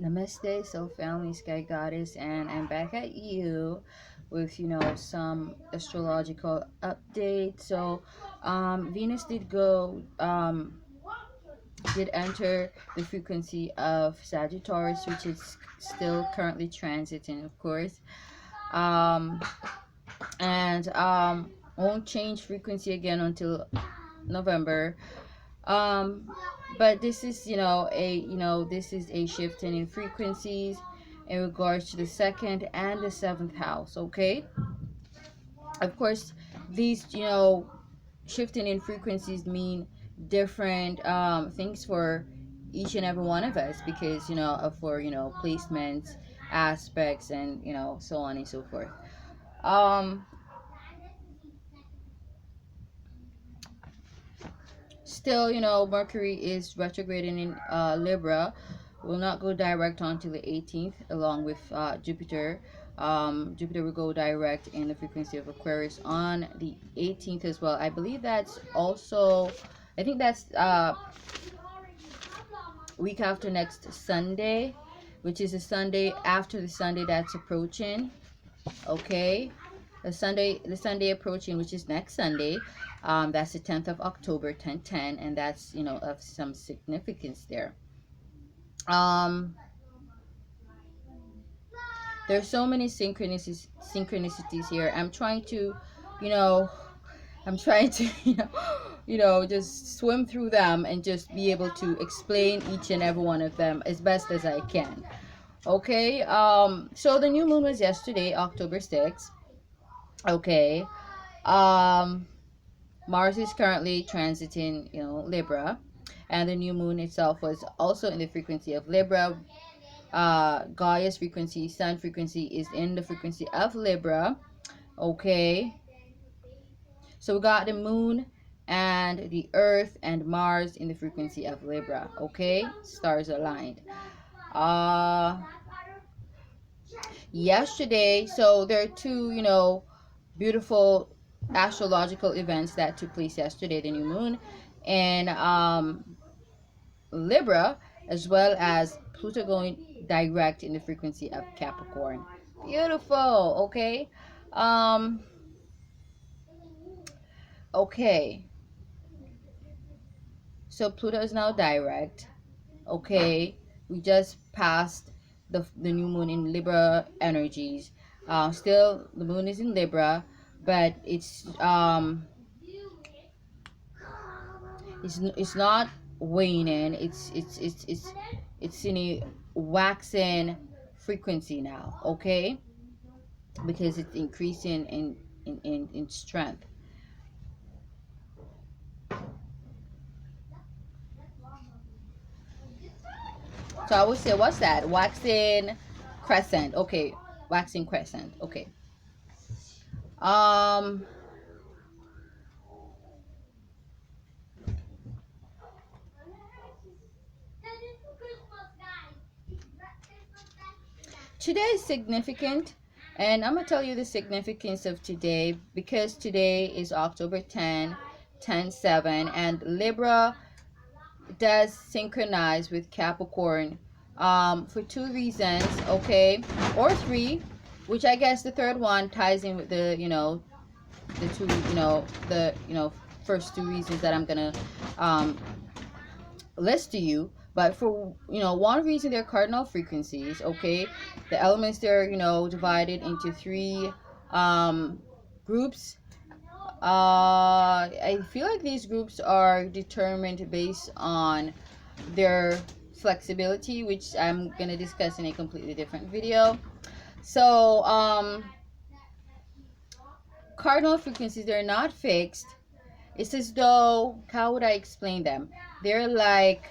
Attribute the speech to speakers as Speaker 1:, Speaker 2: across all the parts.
Speaker 1: Namaste, soul family, sky goddess, and I'm back at you with some astrological update. So Venus did enter the frequency of Sagittarius, which is still currently transiting, of course. And won't change frequency again until November. But this is this is a shifting in frequencies in regards to the second and the seventh house. Okay, of course, these shifting in frequencies mean different things for each and every one of us, because for placements, aspects, and so on and so forth. um Still, Mercury is retrograding in Libra, will not go direct until the 18th, along with Jupiter. Jupiter will go direct in the frequency of Aquarius on the 18th as well. I believe that's also, I think that's week after next Sunday, which is the Sunday after the Sunday that's approaching. Okay, the Sunday approaching, which is next Sunday. That's the 10th of October, 10/10, and that's of some significance there. There's so many synchronicities here. You know, I'm trying to just swim through them and just be able to explain each and every one of them as best as I can. Okay, so the new moon was yesterday, October 6th. Okay. Mars is currently transiting, Libra, and the new moon itself was also in the frequency of Libra. Gaia's frequency, Sun frequency, is in the frequency of Libra. Okay, so we got the moon and the Earth and Mars in the frequency of Libra. Okay, stars aligned. Yesterday, so there are two, beautiful astrological events that took place yesterday: the new moon and Libra, as well as Pluto going direct in the frequency of Capricorn. Beautiful. Okay. um okay, so Pluto is now direct. Okay, we just passed the new moon in Libra energies. Still the moon is in Libra, but it's not waning. It's in a waxing frequency now. Okay, because it's increasing in strength. So I would say, what's that? Waxing crescent. Okay, waxing crescent. Okay. Um Today is significant, and I'm gonna tell you the significance of today, because today is October 10, 10/7, and Libra does synchronize with Capricorn for two reasons. Okay, or three, which I guess the third one ties in with the two, first two reasons that I'm gonna list to you. But for one reason, they're cardinal frequencies. Okay, the elements, they're divided into three groups. I feel like these groups are determined based on their flexibility, which I'm gonna discuss in a completely different video. So cardinal frequencies, they're not fixed. It's as though, how would I explain them? They're like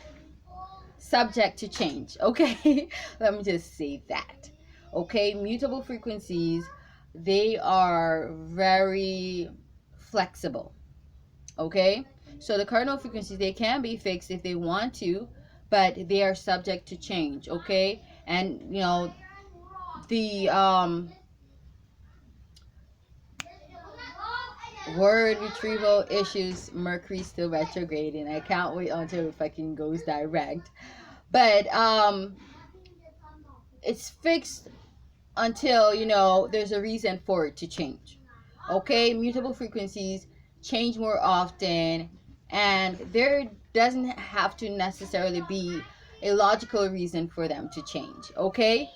Speaker 1: subject to change. Okay, let me just say that. Okay, mutable frequencies, they are very flexible. Okay, so the cardinal frequencies, they can be fixed if they want to, but they are subject to change. Okay, and the word retrieval issues, Mercury still retrograding. I can't wait until it fucking goes direct. But it's fixed until, you know, there's a reason for it to change. Okay, mutable frequencies change more often, and there doesn't have to necessarily be a logical reason for them to change. Okay,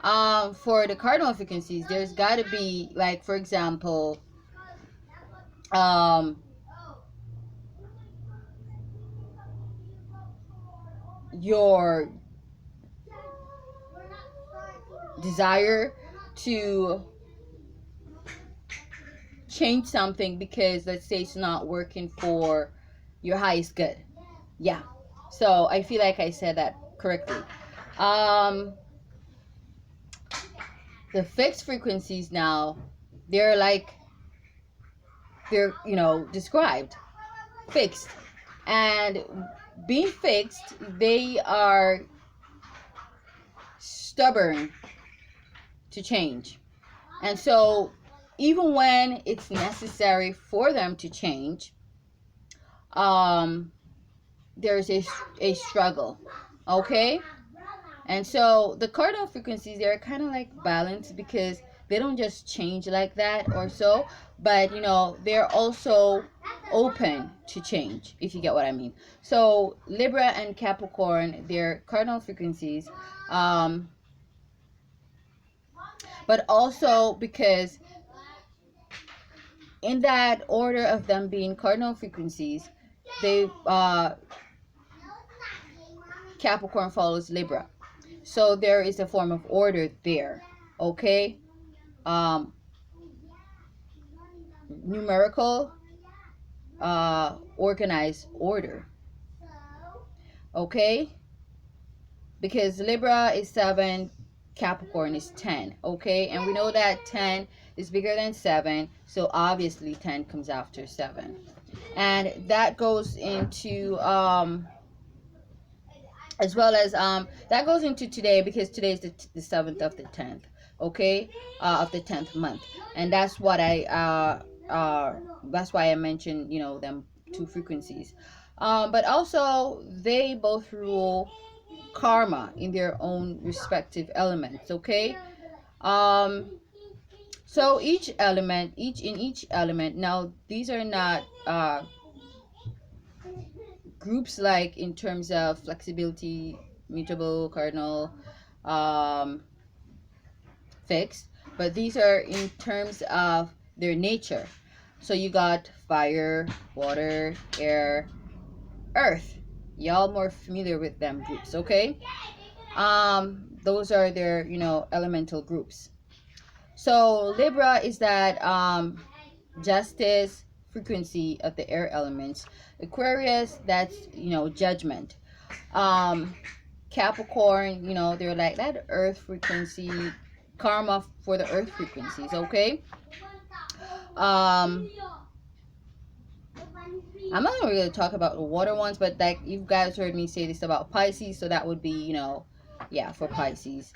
Speaker 1: for the cardinal frequencies, there's got to be, like, for example, um your desire to change something because, let's say, it's not working for your highest good. Yeah, so I feel like I said that correctly. um the fixed frequencies now, they're like, they're, you know, described fixed, and being fixed, they are stubborn to change. And so even when it's necessary for them to change, um there's a struggle. Okay, and so the cardinal frequencies, they're kind of like balanced because they don't just change like that or so, but, you know, they're also open to change, if you get what I mean. So Libra and Capricorn, they're cardinal frequencies, but also because in that order of them being cardinal frequencies, they Capricorn follows Libra, so there is a form of order there. Okay, um numerical, organized order. Okay, because Libra is 7, Capricorn is 10. Okay, and we know that 10 is bigger than 7, so obviously 10 comes after 7. And that goes into as well as that goes into today, because today is the 7th of the 10th. Okay, of the 10th month, and that's what that's why I mentioned, you know, them two frequencies. But also they both rule karma in their own respective elements. Okay, so each element, each element, now these are not groups like in terms of flexibility, mutable, cardinal, um fixed, but these are in terms of their nature. So you got fire, water, air, earth. Y'all more familiar with them groups. Okay, those are their, you know, elemental groups. So Libra is that justice frequency of the air elements. Aquarius, that's, you know, judgment. Capricorn, you know, they're like that earth frequency, karma for the earth frequencies. Okay, I'm not gonna really talk about the water ones, but like you guys heard me say this about Pisces, so that would be, you know, yeah, for Pisces.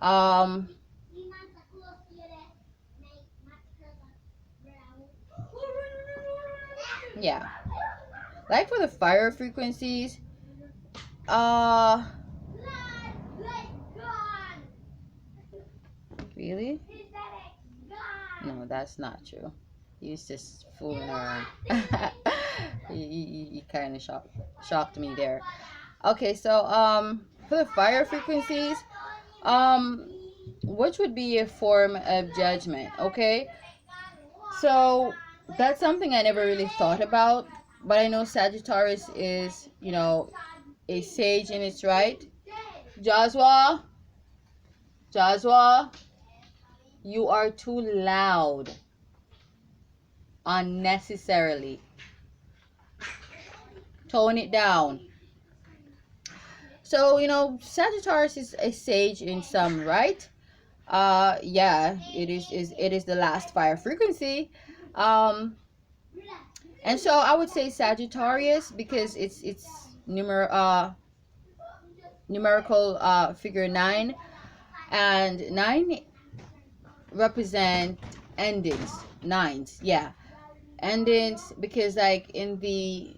Speaker 1: um yeah, like for the fire frequencies, uh really, no, that's not true. He's just fooling around. He kind of shocked me there. Okay, so for the fire frequencies, um which would be a form of judgment. Okay, so that's something I never really thought about, but I know Sagittarius is, you know, a sage in its right. Joshua, Joshua, you are too loud unnecessarily. Tone it down. So, you know, Sagittarius is a sage in some right. Yeah, it is the last fire frequency. Um and so I would say Sagittarius because it's numerical figure 9, and 9 represent endings. Nines, yeah, endings, because like in the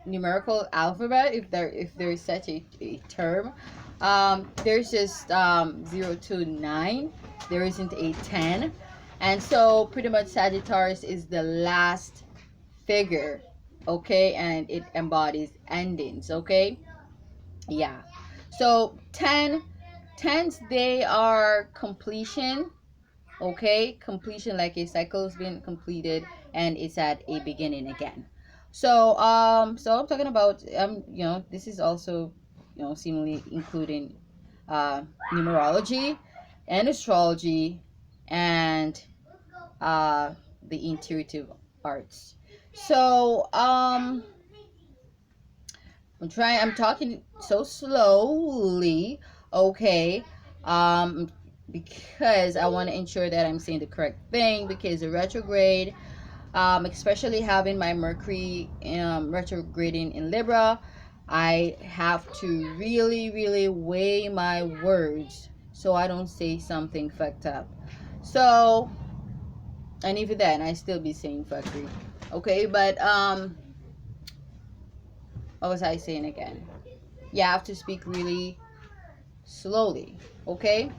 Speaker 1: numerical alphabet, if there is such a term, There's just 0 to 9. There isn't a 10. And so pretty much Sagittarius is the last figure, okay, and it embodies endings, okay. Yeah, so 10s, they are completion, okay, completion, like a cycle has been completed and it's at a beginning again. So so I'm talking about this is also seemingly including numerology and astrology and uh the intuitive arts. So I'm talking so slowly, okay? Because I want to ensure that I'm saying the correct thing, because the retrograde, especially having my Mercury retrograding in Libra, I have to really, really weigh my words so I don't say something fucked up. So, and even then, I still be saying fuckery, okay? But what was I saying again? You have to speak really slowly, okay?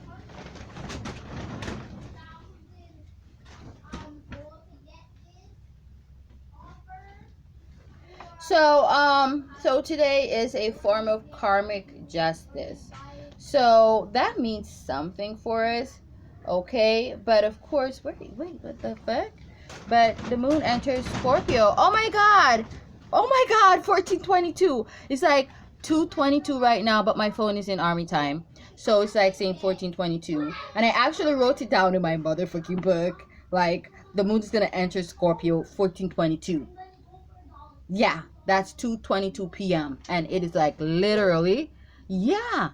Speaker 1: So today is a form of karmic justice. So that means something for us, okay? But of course, wait, what the fuck? But the moon enters Scorpio. Oh my god! Oh my god, 1422. It's like 2:22 right now, but my phone is in army time. So it's like saying 1422. And I actually wrote it down in my motherfucking book. Like, the moon is gonna enter Scorpio 1422. Yeah, that's 2:22 p.m. and it is like literally, yeah,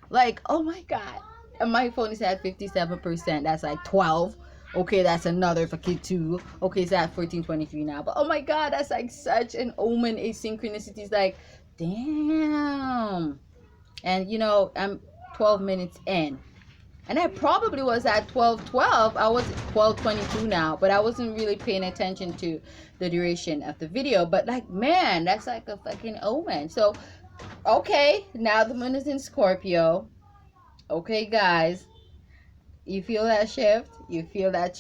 Speaker 1: like, oh my god. And my phone is at 57%. That's like 12. Okay, that's another fucking 2. Okay, it's at 14:23 now. But oh my god, that's like such an omen, a synchronicity. It's like, damn. And I'm 12 minutes in. And I probably was at 12:12. I was 12:22 now, but I wasn't really paying attention to the duration of the video. But like, man, that's like a fucking omen. So, okay, now the moon is in Scorpio. Okay, guys, you feel that shift? You feel that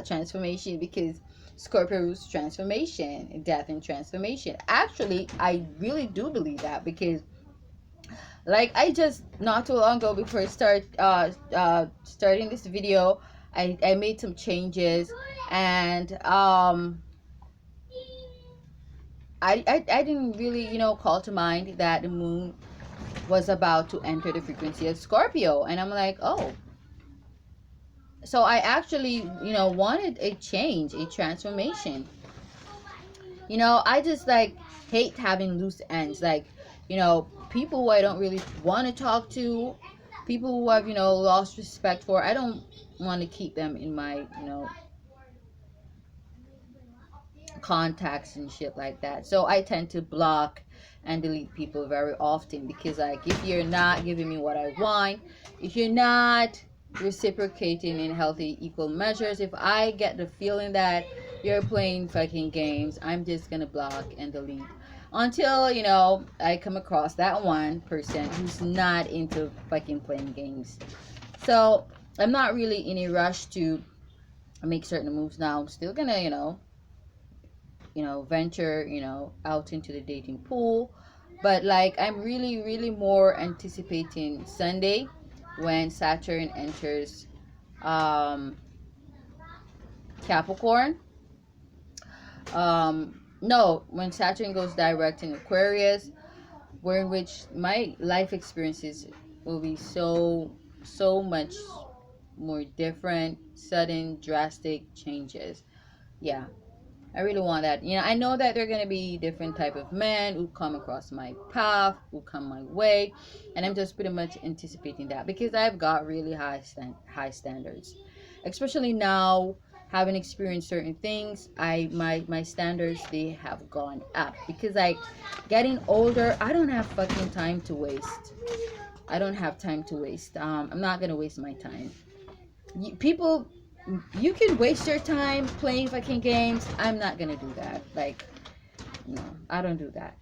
Speaker 1: transformation, because Scorpio's transformation, death and transformation. Actually, I really do believe that, because like, I just not too long ago, before I starting this video, I made some changes, and I didn't really call to mind that the moon was about to enter the frequency of Scorpio, and I'm like, oh, so I actually wanted a change, a transformation. I just like hate having loose ends, like people who I don't really want to talk to, people who I've lost respect for. I don't want to keep them in my contacts and shit like that. So I tend to block and delete people very often, because like, if you're not giving me what I want, if you're not reciprocating in healthy equal measures, if I get the feeling that you're playing fucking games, I'm just gonna block and delete until I come across that one person who's not into fucking playing games. So I'm not really in a rush to make certain moves now. I'm still gonna venture out into the dating pool, but like, I'm really, really more anticipating Sunday, when Saturn enters Capricorn. No, when Saturn goes direct in Aquarius, where in which my life experiences will be so much more different, sudden, drastic changes. Yeah, I really want that. I know that there are going to be different type of men who come across my path, who come my way, and I'm just pretty much anticipating that, because I've got really high standards, especially now, having experienced certain things. My standards, they have gone up, because like, getting older, I don't have fucking time to waste. I don't have time to waste. I'm not gonna waste my time. People, you can waste your time playing fucking games. I'm not gonna do that. Like, no, I don't do that.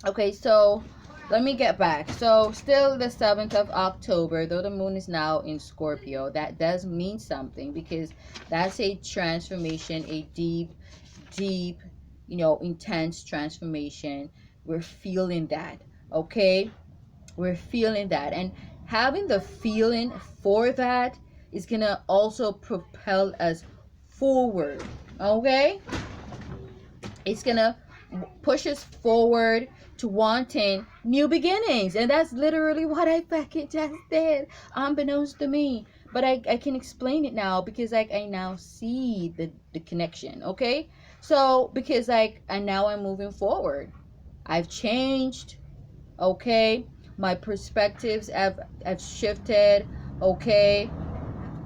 Speaker 1: Okay, so let me get back. So still the 7th of October, though the moon is now in Scorpio, that does mean something, because that's a transformation, a deep, intense transformation. We're feeling that. Okay, we're feeling that, and having the feeling for that is gonna also propel us forward. Okay, it's gonna push us forward to wanting new beginnings, and that's literally what I fucking just did, unbeknownst to me. But I can explain it now, because like I now see the connection. Okay, so because like and now I'm moving forward, I've changed. Okay, my perspectives have shifted. Okay,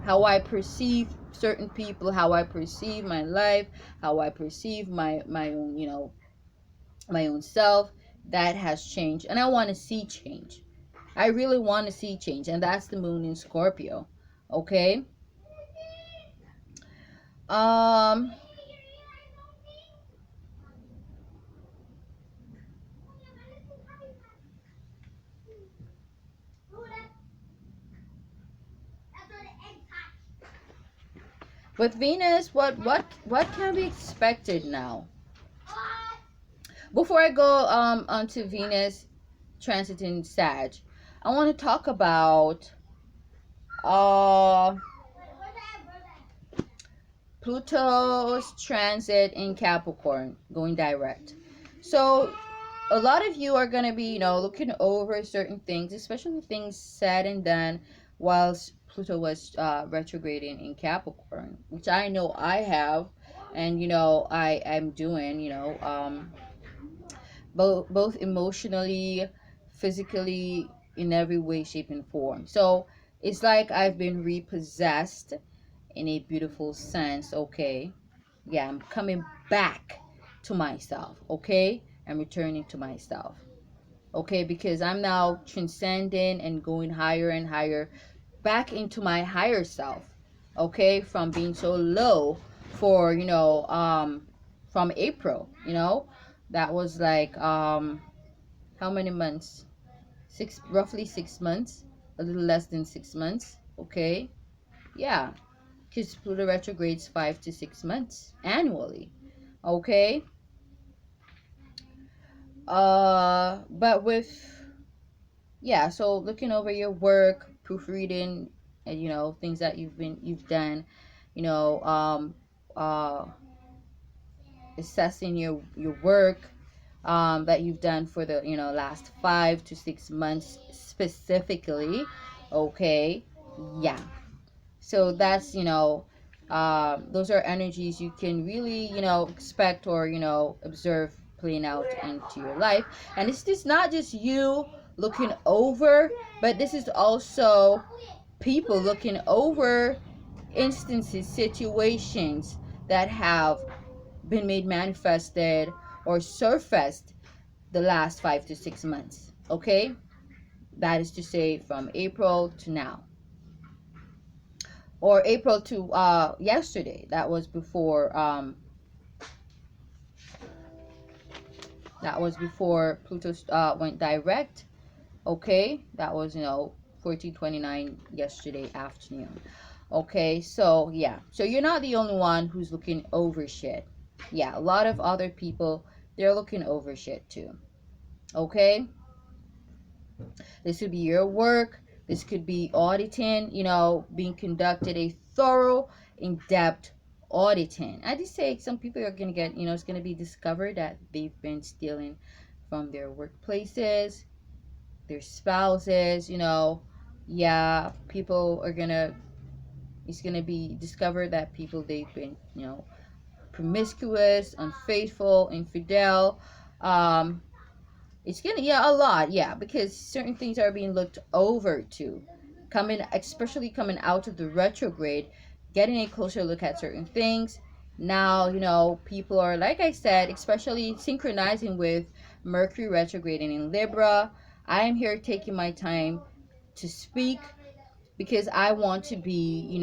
Speaker 1: how I perceive certain people, how I perceive my life, how I perceive my own, my own self, that has changed, and I want to see change. I really want to see change, and that's the moon in Scorpio. Okay, um with Venus, what can be expected now? Before I go onto Venus transiting Sag, I want to talk about uh Pluto's transit in Capricorn going direct. So a lot of you are going to be, looking over certain things, especially things said and done whilst Pluto was retrograding in Capricorn, which I know I have, and I am doing, both emotionally, physically, in every way, shape, and form. So it's like I've been repossessed in a beautiful sense. Okay, yeah, I'm coming back to myself. Okay, I'm returning to myself. Okay, because I'm now transcending and going higher and higher, back into my higher self. Okay, from being so low for from April, that was like how many months? Roughly 6 months, a little less than 6 months. Okay, yeah, because Pluto retrogrades 5 to 6 months annually. Okay, but with, yeah, so looking over your work, proofreading, and things that you've done, you know, um, uh, assessing your work, that you've done for the last 5 to 6 months specifically. Okay, yeah. So that's those are energies you can really expect, or observe playing out into your life. And it's just not just you looking over, but this is also people looking over instances, situations that have been made manifested or surfaced the last 5 to 6 months. Okay, that is to say from April to now, or April to yesterday. That was before Pluto went direct. Okay, that was 14:29 yesterday afternoon. Okay, so yeah, so you're not the only one who's looking over shit. Yeah, a lot of other people, they're looking over shit too. Okay, this could be your work. This could be auditing, being conducted a thorough, in-depth auditing. I just say some people are going to get, it's going to be discovered that they've been stealing from their workplaces, their spouses, yeah, people are going to, it's going to be discovered that people, they've been, promiscuous, unfaithful, infidel, um, it's gonna, yeah, a lot, yeah, because certain things are being looked over to, especially coming out of the retrograde, getting a closer look at certain things. Now, people are, like I said, especially synchronizing with Mercury retrograding in Libra. I am here taking my time to speak, because I want to be,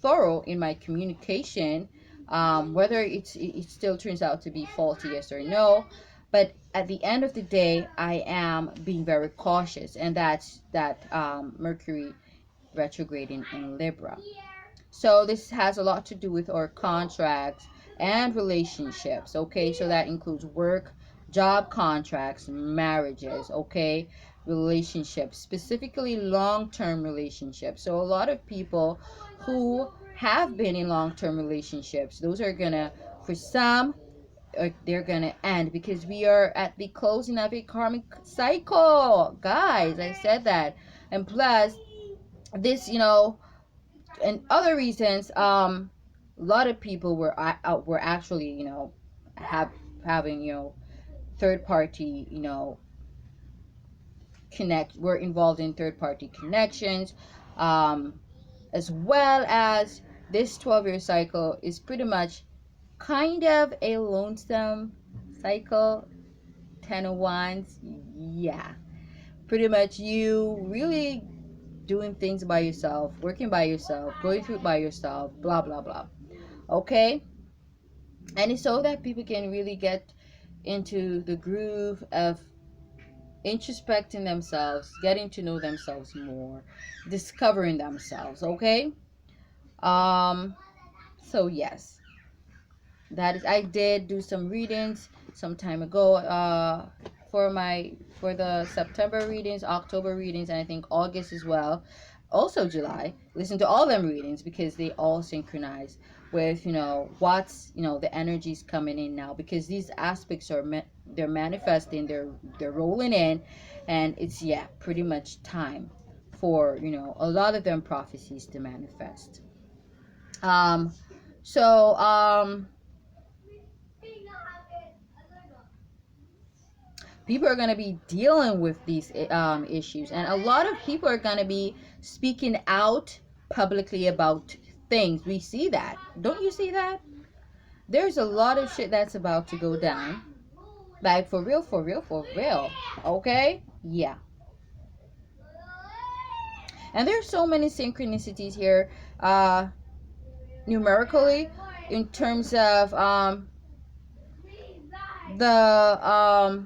Speaker 1: thorough in my communication, whether it still turns out to be faulty, yes or no. But at the end of the day, I am being very cautious, and that's that Mercury retrograding in Libra. So this has a lot to do with our contracts and relationships, okay? So that includes work, job contracts, marriages, okay? Relationships, specifically long-term relationships. So a lot of people who have been in long-term relationships, those are gonna, for some, they're gonna end because we are at the closing of a karmic cycle, guys. I said that. And plus this, and other reasons, a lot of people were actually, having, third party, were involved in third party connections, um as well as this 12-year cycle is pretty much kind of a lonesome cycle. 10 of Wands, yeah, pretty much you really doing things by yourself, working by yourself, going through it by yourself, blah blah blah. Okay? And it's so that people can really get into the groove of introspecting themselves, getting to know themselves more, discovering themselves, okay? Um so yes, that is, I did do some readings some time ago, for the September readings, October readings, and I think August as well, also July. Listen to all them readings because they all synchronize with, what's, the energies coming in now, because these aspects are they're manifesting, they're rolling in, and it's, yeah, pretty much time for, a lot of them prophecies to manifest. So people are going to be dealing with these issues, and a lot of people are going to be speaking out publicly about things. We see that. Don't you see that? There's a lot of shit that's about to go down, like for real, for real, for real. Okay? Yeah. And there's so many synchronicities here, numerically, in terms of the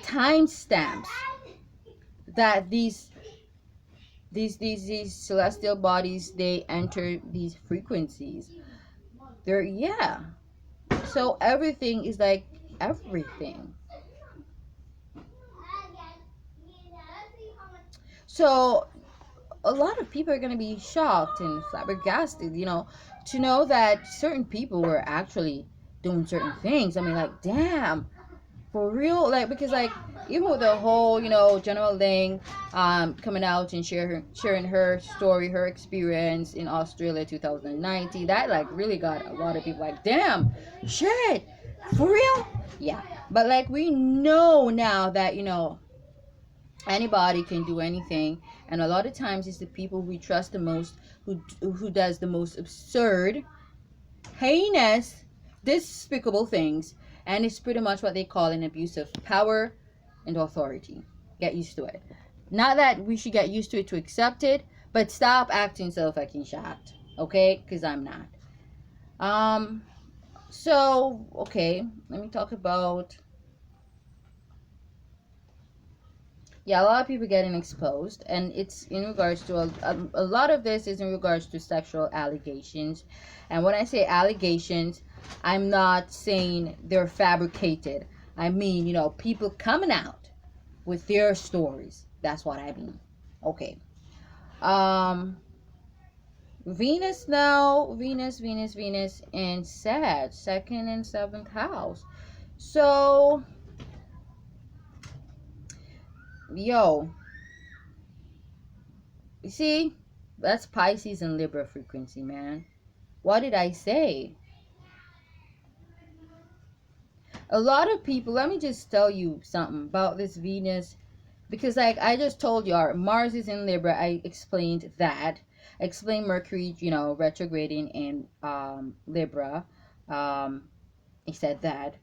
Speaker 1: timestamps that these celestial bodies, they enter these frequencies. They're, yeah. So everything is like everything. So a lot of people are going to be shocked and flabbergasted, to know that certain people were actually doing certain things. I mean, like, damn, for real? Like, because, like, even with the whole, General Ling coming out and sharing her story, her experience in Australia 2019, that, like, really got a lot of people like, damn, shit, for real? Yeah. But, like, we know now that, anybody can do anything, and a lot of times it's the people we trust the most who does the most absurd, heinous, despicable things, and it's pretty much what they call an abuse of power and authority. Get used to it. Not that we should get used to it to accept it, but stop acting so fucking shocked, okay? Because I'm not. So, okay, let me talk about, yeah, a lot of people getting exposed, and it's in regards to a lot of this is in regards to sexual allegations. And when I say allegations, I'm not saying they're fabricated. I mean, people coming out with their stories. That's what I mean. Okay. Venus now, Venus in Sag, 2nd and 7th house. So, yo, you see, that's Pisces and Libra frequency, man. What did I say? A lot of people, let me just tell you something about this Venus, because, like, I just told you, Mars is in Libra. I explained that. I explained Mercury, retrograding in Libra. I said that.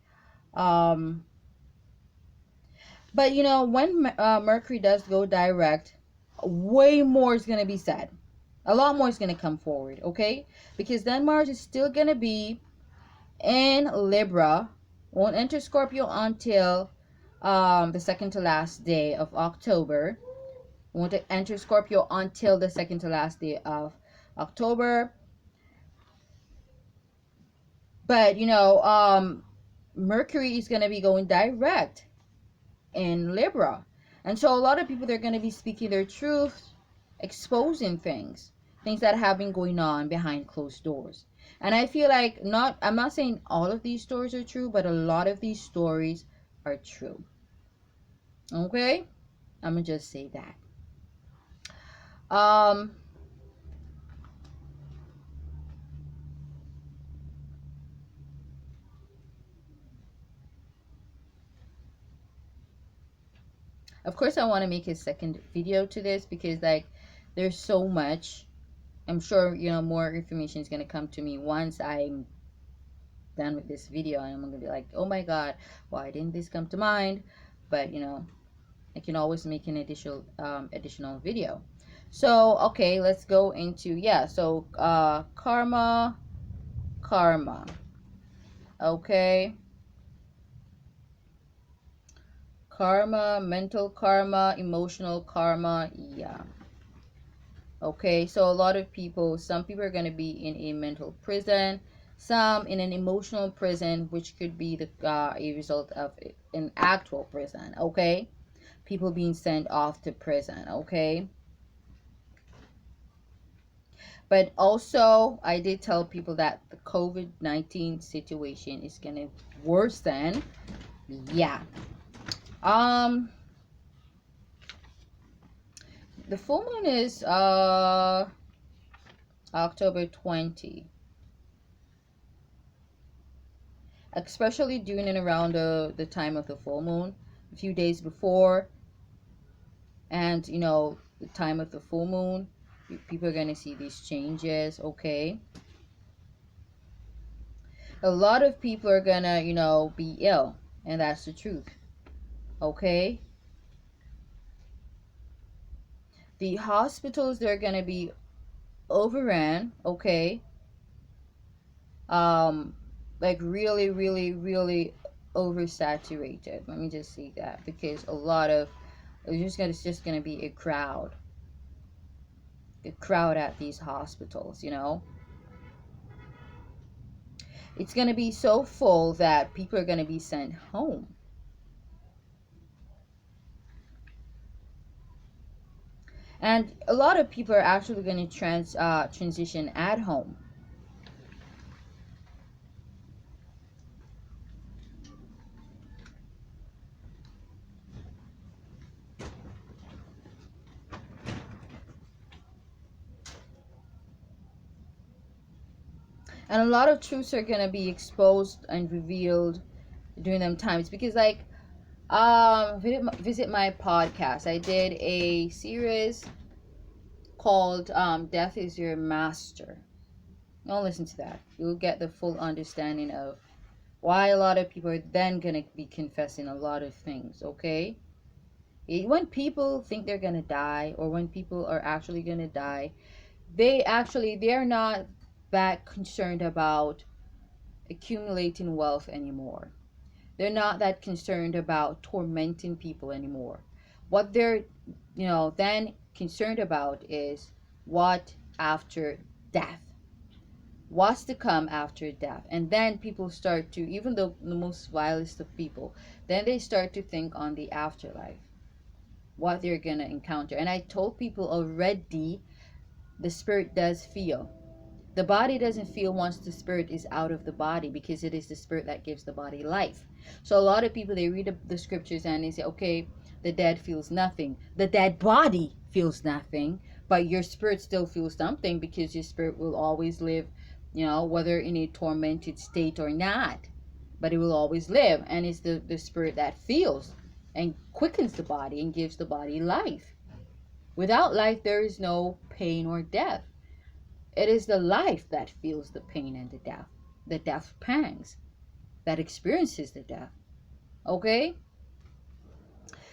Speaker 1: But, when Mercury does go direct, way more is going to be said. A lot more is going to come forward, okay? Because then Mars is still going to be in Libra, won't enter Scorpio until the second to last day of October. Won't enter Scorpio until the second to last day of October. But Mercury is gonna be going direct in Libra. And so a lot of people, they're gonna be speaking their truth, exposing things that have been going on behind closed doors. And I feel like, I'm not saying all of these stories are true, but a lot of these stories are true. Okay? I'm gonna just say that. Of course, I want to make a second video to this because, like, there's so much. I'm sure, more information is going to come to me once I'm done with this video. And I'm going to be like, oh my God, why didn't this come to mind? But, I can always make an additional video. So, okay, let's go into, so, karma. Okay. Karma, mental karma, emotional karma, Okay, so a lot of people, some people are going to be in a mental prison, some in an emotional prison, which could be a result of an actual prison, okay? People being sent off to prison, okay? But also, I did tell people that the COVID-19 situation is going to worsen. Yeah. The full moon is October 20. Especially during and around the time of the full moon, a few days before, and the time of the full moon, people are going to see these changes, okay? A lot of people are going to, be ill, and that's the truth, okay? The hospitals, they're going to be overran, okay? Like really, really, really oversaturated. Let me just see that, because a lot of, it's just gonna be a crowd at these hospitals. It's gonna be so full that people are gonna be sent home. And a lot of people are actually going to transition at home. And a lot of truths are going to be exposed and revealed during them times. Because, like, visit my podcast. I did a series called Death is Your Master. Don't listen to that. You'll get the full understanding of why a lot of people are then going to be confessing a lot of things, okay? When people think they're going to die, or when people are actually going to die, they're not that concerned about accumulating wealth anymore. They're not that concerned about tormenting people anymore. What they're, then concerned about is what after death. What's to come after death. And then people start to, even the most vilest of people, then they start to think on the afterlife, what they're going to encounter. And I told people already, the spirit does feel. The body doesn't feel once the spirit is out of the body, because it is the spirit that gives the body life. So a lot of people, they read the scriptures and they say, okay, the dead feels nothing. The dead body feels nothing, but your spirit still feels something, because your spirit will always live, whether in a tormented state or not. But it will always live, and it's the spirit that feels and quickens the body and gives the body life. Without life, there is no pain or death. It is the life that feels the pain and the death pangs, that experiences the death. Okay?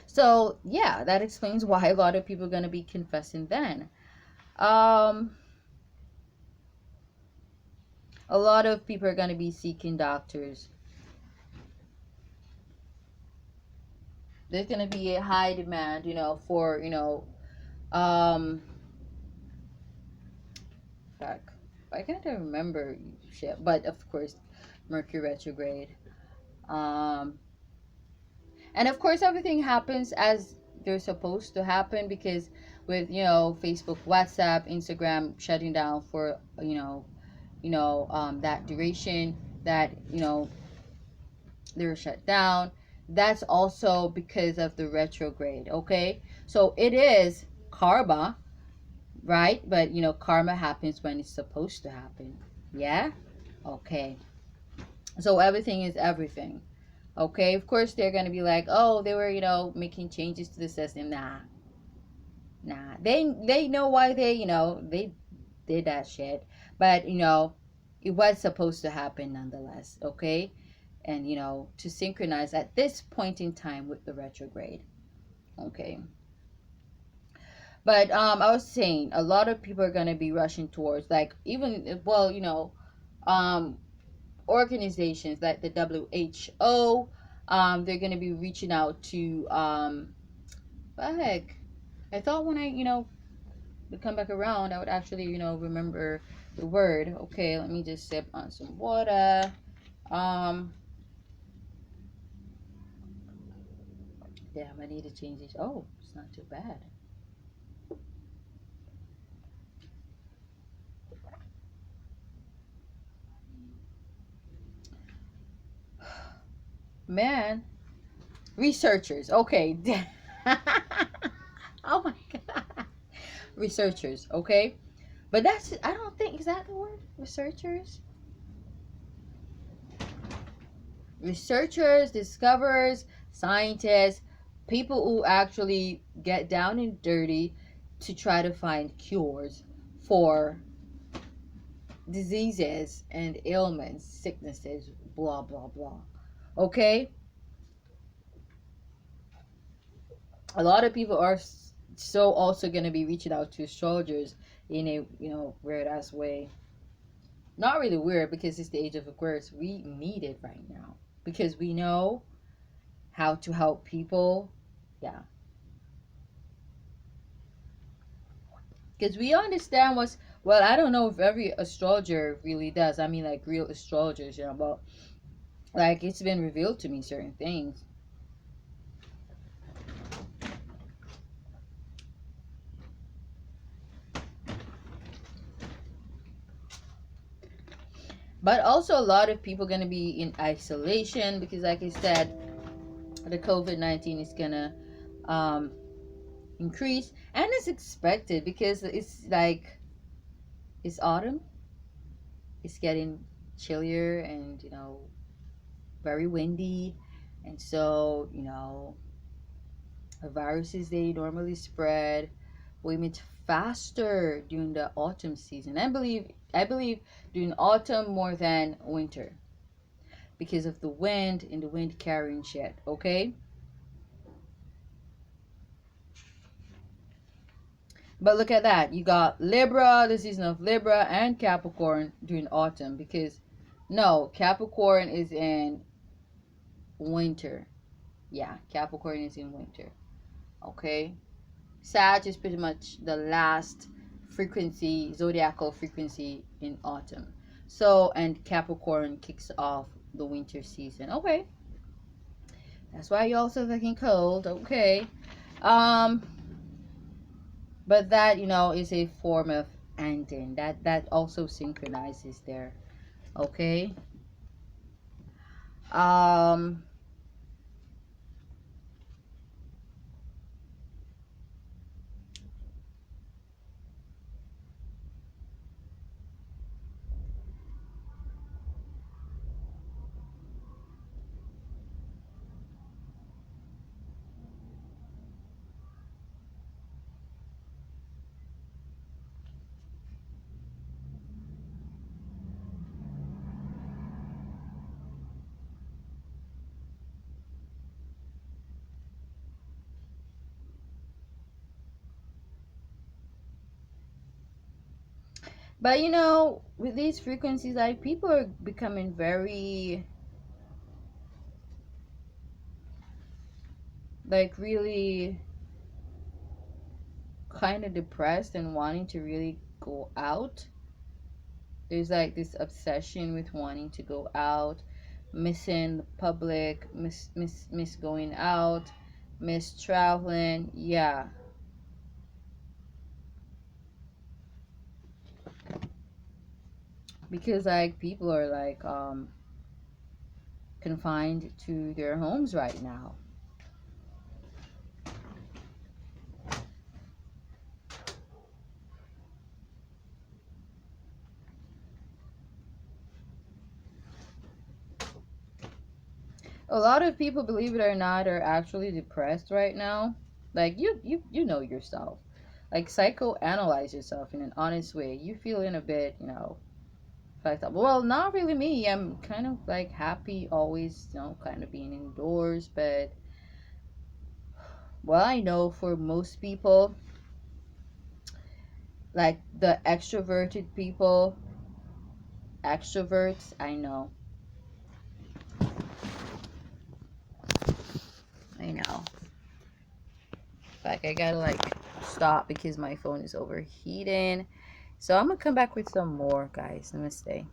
Speaker 1: So, yeah, that explains why a lot of people are going to be confessing then. A lot of people are going to be seeking doctors. There's going to be a high demand, for, um, fuck, I can't remember shit, but of course, Mercury retrograde. Um, and of course, everything happens as they're supposed to happen because with, Facebook, WhatsApp, Instagram shutting down for, that duration that, they're shut down. That's also because of the retrograde, okay? So it is karma, right? But karma happens when it's supposed to happen. Yeah? Okay. So everything is everything. Okay? Of course they're gonna be like, oh, they were, making changes to the system. Nah. Nah. They know why they did that shit. But it was supposed to happen nonetheless, okay? And to synchronize at this point in time with the retrograde. Okay. But I was saying a lot of people are gonna be rushing towards, like, even, well, um organizations like the WHO. They're gonna be reaching out to heck. I thought when I would come back around I would actually remember the word. Okay, let me just sip on some water. um Damn, I need to change this. Oh, it's not too bad. Man, researchers. Okay. Oh my god. Researchers, okay? But that's, I don't think, is that the word? Researchers? Researchers, discoverers, scientists, people who actually get down and dirty to try to find cures for diseases and ailments, sicknesses, blah, blah, blah. Okay? A lot of people are so also going to be reaching out to astrologers in a, weird ass way. Not really weird because it's the age of Aquarius. We need it right now because we know how to help people. Yeah. Because we understand what's, well, I don't know if every astrologer really does. I mean, like real astrologers, but like it's been revealed to me certain things. But also, a lot of people going to be in isolation because, like I said, the COVID-19 is going to increase. And it's expected because it's like, it's autumn. It's getting chillier and, very windy. And so, viruses, they normally spread way much faster during the autumn season. I believe during autumn more than winter because of the wind and the wind carrying shit. Okay, but look at that. You got Libra, the season of Libra, and Capricorn during autumn because no, Capricorn is in winter. Yeah, Capricorn is in winter. Okay, Sag is pretty much the last frequency, zodiacal frequency in autumn. So, and Capricorn kicks off the winter season. Okay. That's why you're also fucking cold. Okay. Um, but that, is a form of ending. That also synchronizes there. Okay. Um, But you know, with these frequencies, like people are becoming very, like really kind of depressed and wanting to really go out. There's like this obsession with wanting to go out, missing the public, miss going out, miss traveling. Yeah, because like people are like confined to their homes right now. A lot of people, believe it or not, are actually depressed right now. Like you know yourself. Like psychoanalyze yourself in an honest way. You feeling a bit, you know, fucked up. Well, not really me. I'm kind of like happy always, you know, kind of being indoors, but well, I know for most people, like the extroverted people, extroverts, I know. I know. Like I gotta like stop because my phone is overheating. So I'm gonna come back with some more, guys. Namaste.